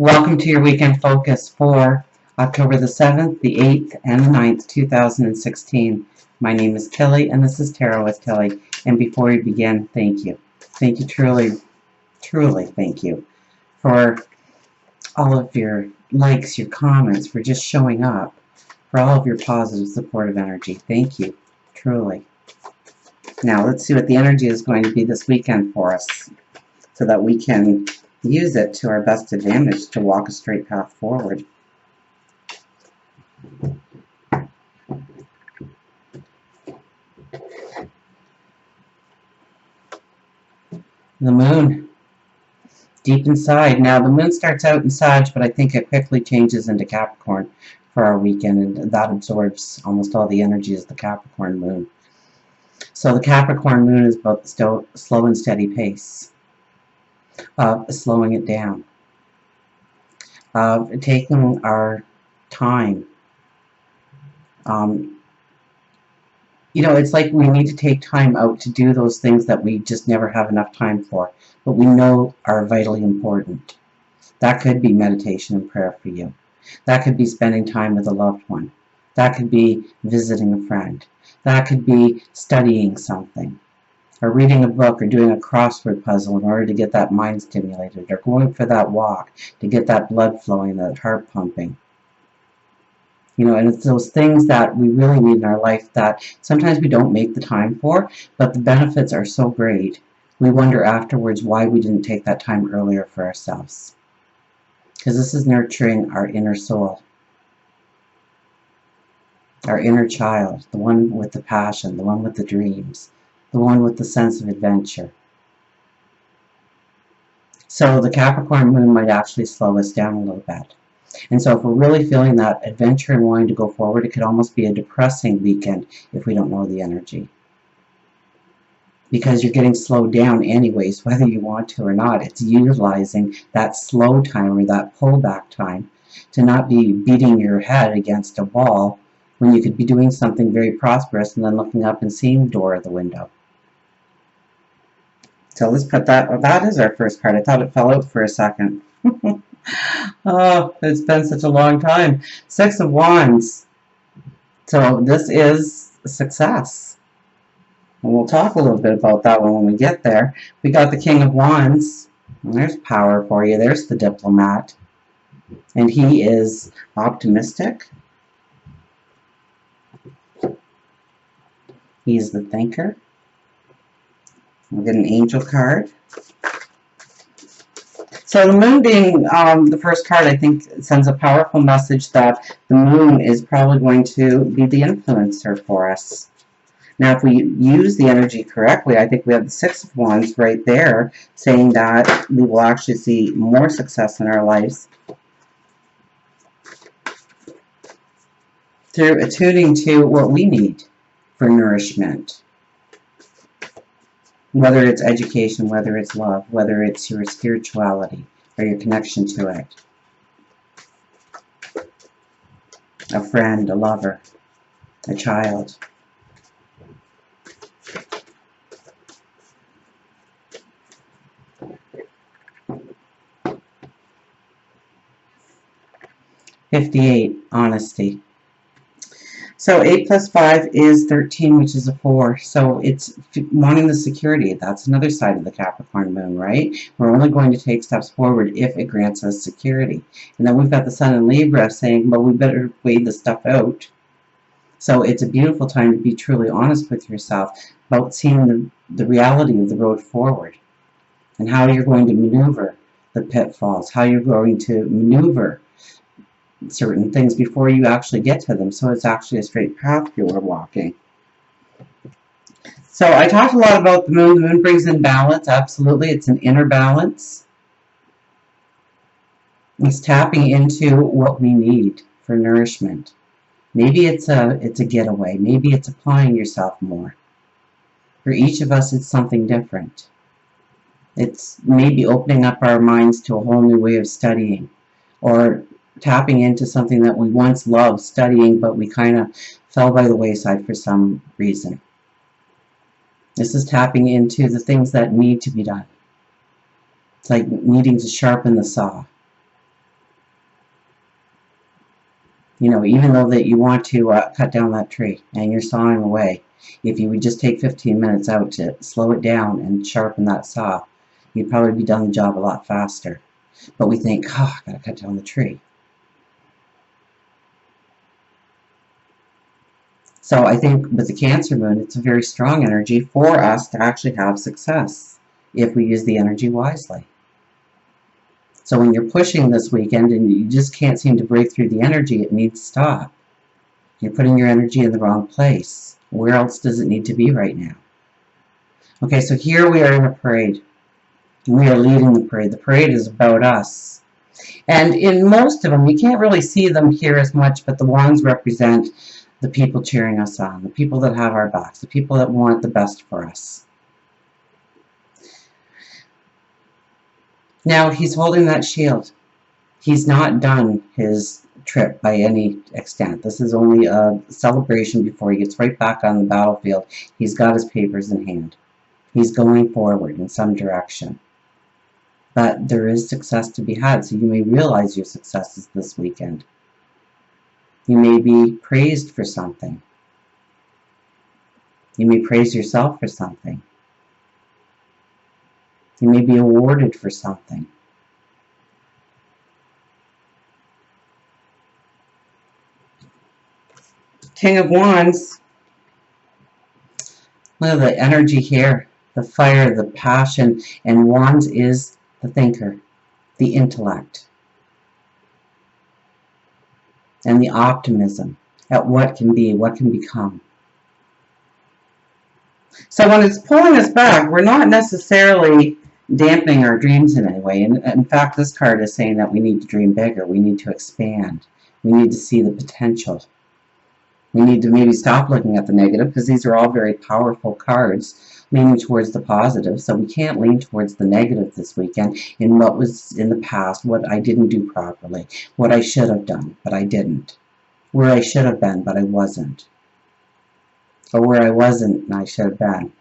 Welcome to your weekend focus for October the 7th, the 8th, and the 9th, 2016. My name is Kelly, and this is Tarot with Kelly. And before we begin, thank you. Thank you, truly thank you for all of your likes, your comments, for just showing up, for all of your positive, supportive energy. Thank you, truly. Now, let's see what the energy is going to be this weekend for us, so that we can use it to our best advantage to walk a straight path forward. The moon, deep inside. Now, the moon starts out in Sag, but I think it quickly changes into Capricorn for our weekend, and that absorbs almost all the energy as the Capricorn moon. So the Capricorn moon is about the slow and steady pace. Slowing it down, taking our time. It's like we need to take time out to do those things that we just never have enough time for, but we know are vitally important. That could be meditation and prayer for you. That could be spending time with a loved one. That could be visiting a friend. That could be studying something, or reading a book, or doing a crossword puzzle in order to get that mind stimulated, or going for that walk to get that blood flowing, that heart pumping. And it's those things that we really need in our life that sometimes we don't make the time for, but the benefits are so great, we wonder afterwards why we didn't take that time earlier for ourselves. Because this is nurturing our inner soul, our inner child, the one with the passion, the one with the dreams, the one with the sense of adventure. So the Capricorn moon might actually slow us down a little bit. And so if we're really feeling that adventure and wanting to go forward, it could almost be a depressing weekend if we don't know the energy. Because you're getting slowed down anyways, whether you want to or not. It's utilizing that slow time, or that pullback time, to not be beating your head against a wall when you could be doing something very prosperous and then looking up and seeing the door or the window. So let's put that is our first card. I thought it fell out for a second. Oh, it's been such a long time. Six of Wands. So this is success. And we'll talk a little bit about that one when we get there. We got the King of Wands. And there's power for you. There's the diplomat. And he is optimistic. He's the thinker. We'll get an angel card. So the moon being the first card, I think sends a powerful message that the moon is probably going to be the influencer for us. Now, if we use the energy correctly, I think we have the Six of Wands right there, saying that we will actually see more success in our lives through attuning to what we need for nourishment. Whether it's education, whether it's love, whether it's your spirituality or your connection to it. A friend, a lover, a child. $58, honesty. So 8 plus 5 is 13, which is a 4. So it's wanting the security. That's another side of the Capricorn moon, right? We're only going to take steps forward if it grants us security. And then we've got the Sun in Libra saying, well, we better weigh the stuff out. So it's a beautiful time to be truly honest with yourself about seeing the reality of the road forward and how you're going to maneuver the pitfalls, how you're going to maneuver certain things before you actually get to them, so it's actually a straight path you are walking. So I talked a lot about the moon. The moon brings in balance. Absolutely, it's an inner balance. It's tapping into what we need for nourishment. Maybe it's a getaway. Maybe it's applying yourself more. For each of us, it's something different. It's maybe opening up our minds to a whole new way of studying, or tapping into something that we once loved studying, but we kind of fell by the wayside for some reason. This is tapping into the things that need to be done. It's like needing to sharpen the saw. You know, even though that you want to cut down that tree and you're sawing away, if you would just take 15 minutes out to slow it down and sharpen that saw, you'd probably be done the job a lot faster. But we think, oh, I gotta cut down the tree. So I think with the Cancer moon, it's a very strong energy for us to actually have success if we use the energy wisely. So when you're pushing this weekend and you just can't seem to break through the energy, it needs to stop. You're putting your energy in the wrong place. Where else does it need to be right now? Okay, so here we are in a parade. We are leading the parade. The parade is about us. And in most of them, you can't really see them here as much, but the wands represent the people cheering us on, the people that have our backs, the people that want the best for us. Now, he's holding that shield. He's not done his trip by any extent. This is only a celebration before he gets right back on the battlefield. He's got his papers in hand. He's going forward in some direction. But there is success to be had, so you may realize your successes this weekend. You may be praised for something. You may praise yourself for something. You may be awarded for something. King of Wands. Look at the energy here. The fire, the passion. And Wands is the thinker, the intellect. And the optimism at what can be, what can become. So when it's pulling us back, we're not necessarily dampening our dreams in any way. And in fact, this card is saying that we need to dream bigger. We need to expand. We need to see the potential. We need to maybe stop looking at the negative, because these are all very powerful cards leaning towards the positive. So we can't lean towards the negative this weekend in what was in the past, what I didn't do properly, what I should have done, but I didn't, where I should have been, but I wasn't, or where I wasn't and I should have been.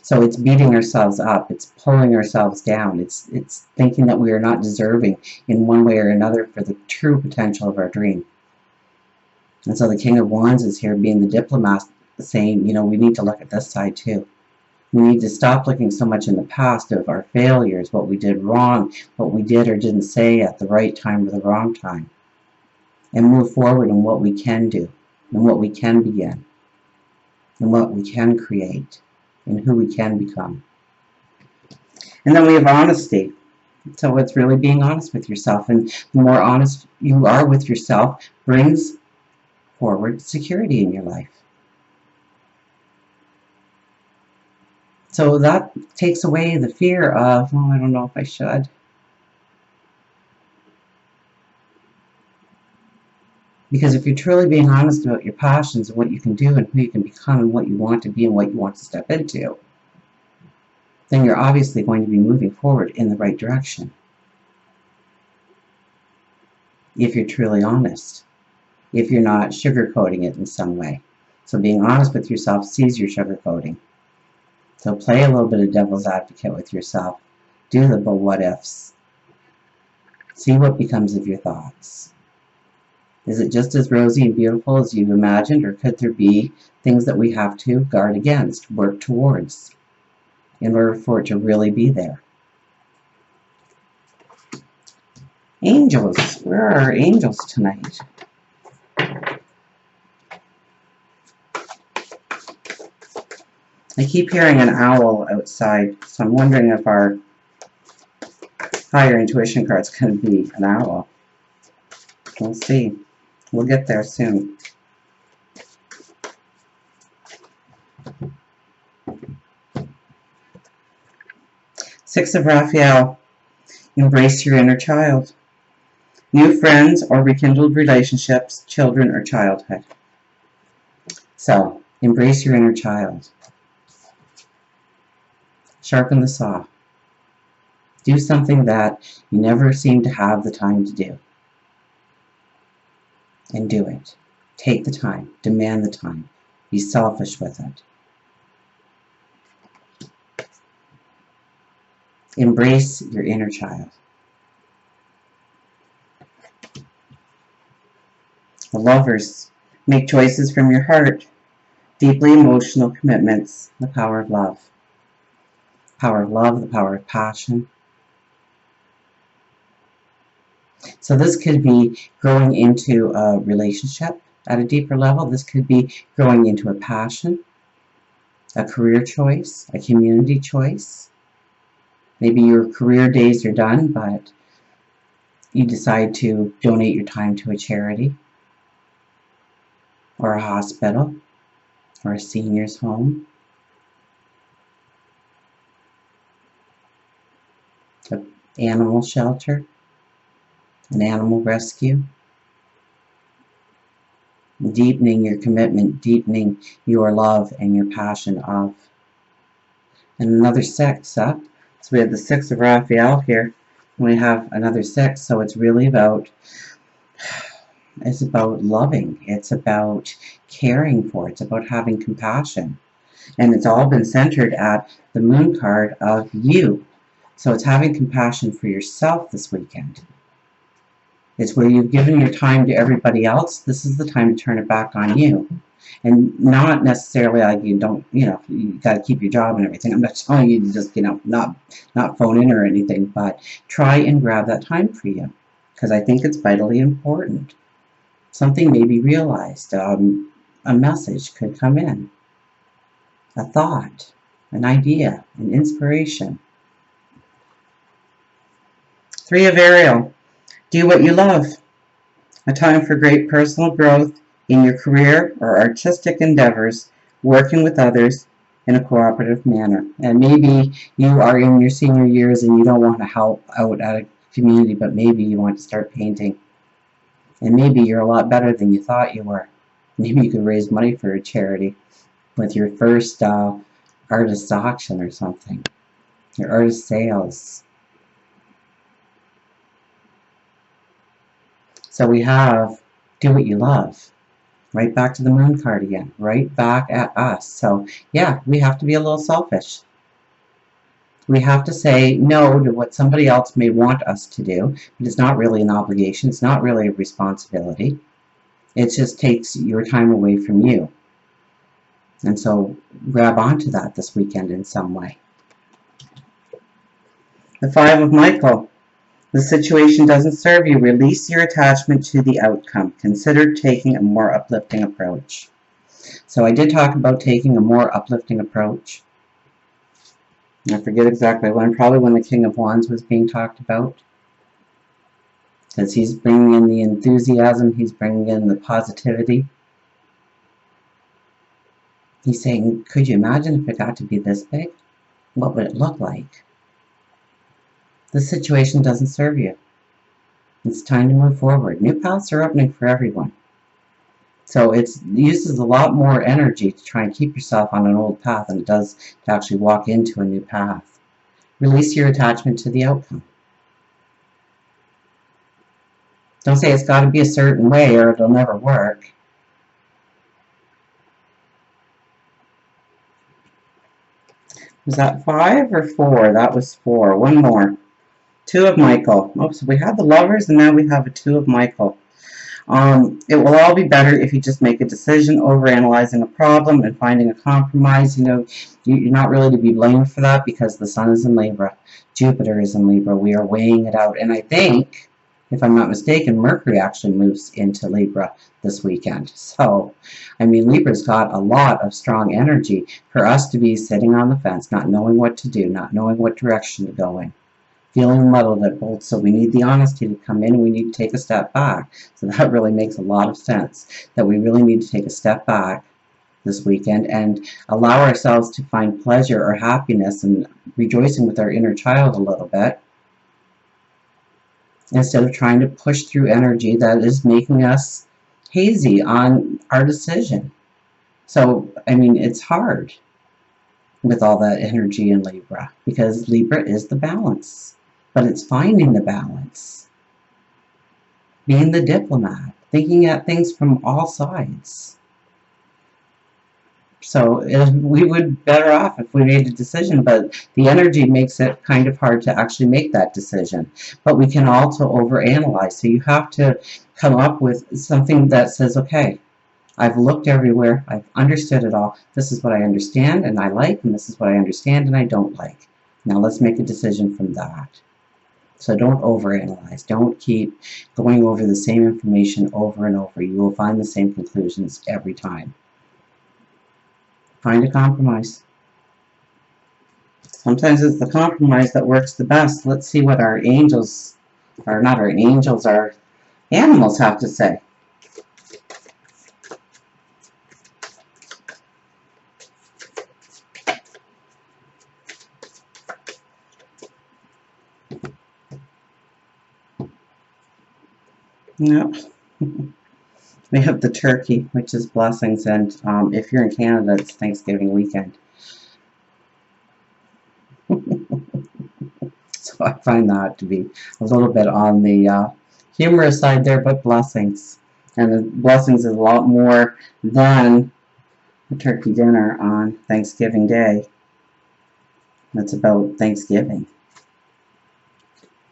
So it's beating ourselves up, it's pulling ourselves down, it's thinking that we are not deserving in one way or another for the true potential of our dream. And so the King of Wands is here being the diplomat, saying, you know, we need to look at this side too. We need to stop looking so much in the past of our failures, what we did wrong, what we did or didn't say at the right time or the wrong time, and move forward in what we can do, and what we can begin, and what we can create, and who we can become. And then we have honesty. So it's really being honest with yourself, and the more honest you are with yourself brings forward security in your life. So that takes away the fear of, oh, I don't know if I should. Because if you're truly being honest about your passions and what you can do and who you can become and what you want to be and what you want to step into, then you're obviously going to be moving forward in the right direction. If you're truly honest. If you're not sugarcoating it in some way. So being honest with yourself sees your sugarcoating. So play a little bit of devil's advocate with yourself. Do the but what ifs. See what becomes of your thoughts. Is it just as rosy and beautiful as you've imagined, or could there be things that we have to guard against, work towards, in order for it to really be there? Angels. Where are our angels tonight? I keep hearing an owl outside, so I'm wondering if our higher intuition card's going to be an owl. We'll see. We'll get there soon. Six of Raphael. Embrace your inner child. New friends or rekindled relationships, children or childhood. So, embrace your inner child. Sharpen the saw. Do something that you never seem to have the time to do. And do it. Take the time. Demand the time. Be selfish with it. Embrace your inner child. The Lovers. Make choices from your heart. Deeply emotional commitments. The power of love. Power of love, the power of passion. So this could be growing into a relationship at a deeper level. This could be growing into a passion, a career choice, a community choice. Maybe your career days are done, but you decide to donate your time to a charity or a hospital or a senior's home, an animal shelter, an animal rescue. Deepening your commitment, deepening your love and your passion of. And another 6 up. So we have the 6 of Raphael here. And we have another 6. So it's really about, it's about loving. It's about caring for. It's about having compassion. And it's all been centered at the moon card of you. So it's having compassion for yourself this weekend. It's where you've given your time to everybody else. This is the time to turn it back on you. And not necessarily like you don't, you got to keep your job and everything. I'm not telling you to just, not phone in or anything, but try and grab that time for you, because I think it's vitally important. Something may be realized. A message could come in. A thought, an idea, an inspiration. 3 of Ariel. Do what you love. A time for great personal growth in your career or artistic endeavors, working with others in a cooperative manner. And maybe you are in your senior years and you don't want to help out at a community, but maybe you want to start painting. And maybe you're a lot better than you thought you were. Maybe you could raise money for a charity with your first artist auction or something, your artist sales. So we have do what you love. Right back to the moon card again. Right back at us. So yeah, we have to be a little selfish. We have to say no to what somebody else may want us to do. But it's not really an obligation. It's not really a responsibility. It just takes your time away from you. And so grab onto that this weekend in some way. The 5 of Michael. The situation doesn't serve you. Release your attachment to the outcome. Consider taking a more uplifting approach. So I did talk about taking a more uplifting approach. I forget exactly when, probably when the King of Wands was being talked about. Because he's bringing in the enthusiasm, he's bringing in the positivity. He's saying, could you imagine if it got to be this big? What would it look like? This situation doesn't serve you. It's time to move forward. New paths are opening for everyone. So it uses a lot more energy to try and keep yourself on an old path than it does to actually walk into a new path. Release your attachment to the outcome. Don't say it's got to be a certain way or it'll never work. Was that 5 or 4? That was 4. One more. 2 of Michael. Oh, so we have the Lovers and now we have a 2 of Michael. It will all be better if you just make a decision over analyzing a problem and finding a compromise. You're not really to be blamed for that because the Sun is in Libra. Jupiter is in Libra. We are weighing it out. And I think, if I'm not mistaken, Mercury actually moves into Libra this weekend. So, Libra's got a lot of strong energy for us to be sitting on the fence, not knowing what to do, not knowing what direction to go in. Feeling muddled at both, so we need the honesty to come in and we need to take a step back. So that really makes a lot of sense, that we really need to take a step back this weekend and allow ourselves to find pleasure or happiness and rejoicing with our inner child a little bit, instead of trying to push through energy that is making us hazy on our decision. So, it's hard with all that energy in Libra, because Libra is the balance. But it's finding the balance. Being the diplomat. Thinking at things from all sides. So we would be better off if we made a decision, but the energy makes it kind of hard to actually make that decision. But we can also overanalyze. So you have to come up with something that says, okay, I've looked everywhere, I've understood it all. This is what I understand and I like, and this is what I understand and I don't like. Now let's make a decision from that. So don't overanalyze. Don't keep going over the same information over and over. You will find the same conclusions every time. Find a compromise. Sometimes it's the compromise that works the best. Let's see what our angels, or not our angels, our animals have to say. No. We have the turkey, which is blessings, and if you're in Canada, it's Thanksgiving weekend. So I find that to be a little bit on the humorous side there, but blessings. And the blessings is a lot more than a turkey dinner on Thanksgiving Day. It's about Thanksgiving.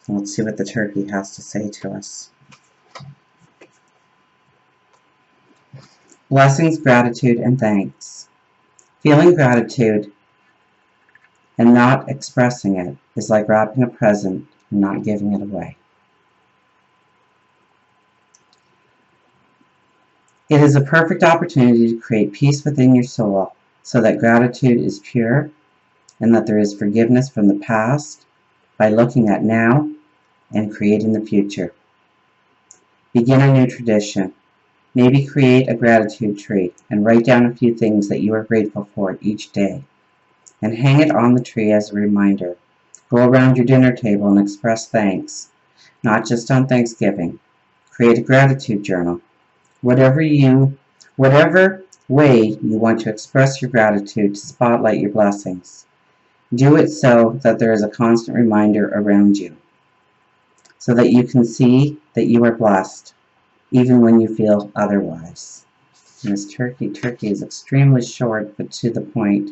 So let's see what the turkey has to say to us. Blessings, gratitude, and thanks. Feeling gratitude and not expressing it is like wrapping a present and not giving it away. It is a perfect opportunity to create peace within your soul so that gratitude is pure and that there is forgiveness from the past by looking at now and creating the future. Begin a new tradition. Maybe create a gratitude tree and write down a few things that you are grateful for each day and hang it on the tree as a reminder. Go around your dinner table and express thanks, not just on Thanksgiving. Create a gratitude journal. Whatever way you want to express your gratitude to spotlight your blessings. Do it so that there is a constant reminder around you, so that you can see that you are blessed, even when you feel otherwise. And this turkey is extremely short, but to the point.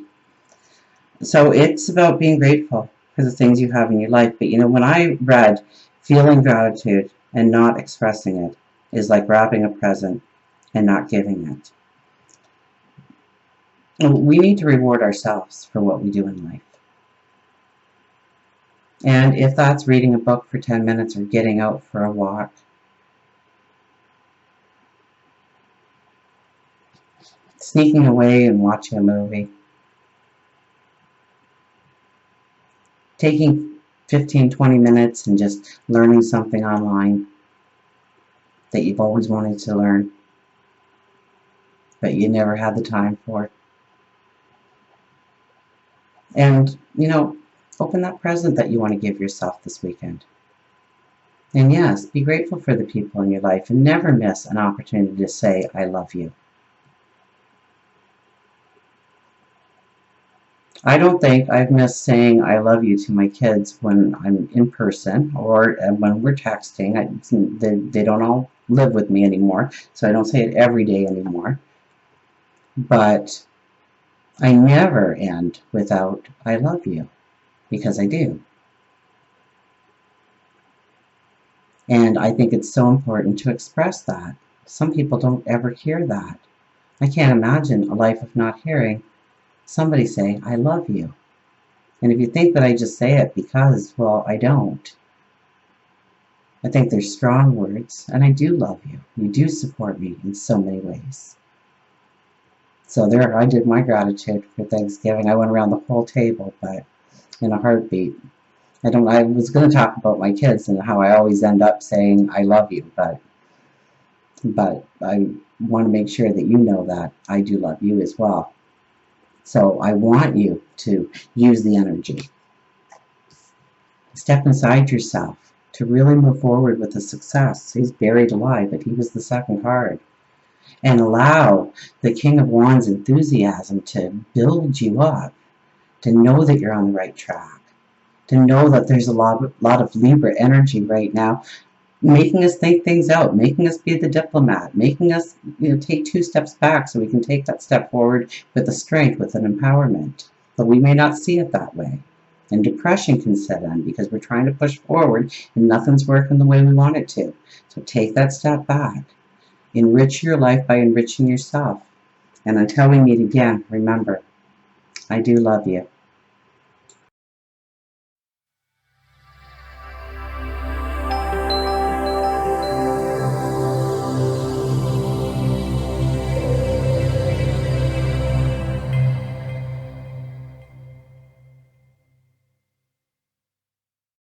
So it's about being grateful for the things you have in your life. But you know, when I read feeling gratitude and not expressing it is like wrapping a present and not giving it. We need to reward ourselves for what we do in life. And if that's reading a book for 10 minutes or getting out for a walk, sneaking away and watching a movie, taking 15-20 minutes and just learning something online that you've always wanted to learn, but you never had the time for. And, you know, open that present that you want to give yourself this weekend. And yes, be grateful for the people in your life and never miss an opportunity to say, I love you. I don't think I've missed saying I love you to my kids when I'm in person or when we're texting. They don't all live with me anymore, so I don't say it every day anymore. But I never end without I love you, because I do. And I think it's so important to express that. Some people don't ever hear that. I can't imagine a life of not hearing somebody say, I love you. And if you think that I just say it because, well, I don't. I think they're strong words, and I do love you. You do support me in so many ways. So there, I did my gratitude for Thanksgiving. I went around the whole table, but in a heartbeat. I was going to talk about my kids and how I always end up saying I love you, but I want to make sure that you know that I do love you as well. So I want you to use the energy. Step inside yourself to really move forward with the success. He's buried alive, but he was the second card. And allow the King of Wands enthusiasm to build you up, to know that you're on the right track, to know that there's a lot of Libra energy right now, making us think things out, making us be the diplomat, making us, take 2 steps back so we can take that step forward with a strength, with an empowerment. But we may not see it that way. And depression can set in because we're trying to push forward and nothing's working the way we want it to. So take that step back. Enrich your life by enriching yourself. And until we meet again, remember, I do love you.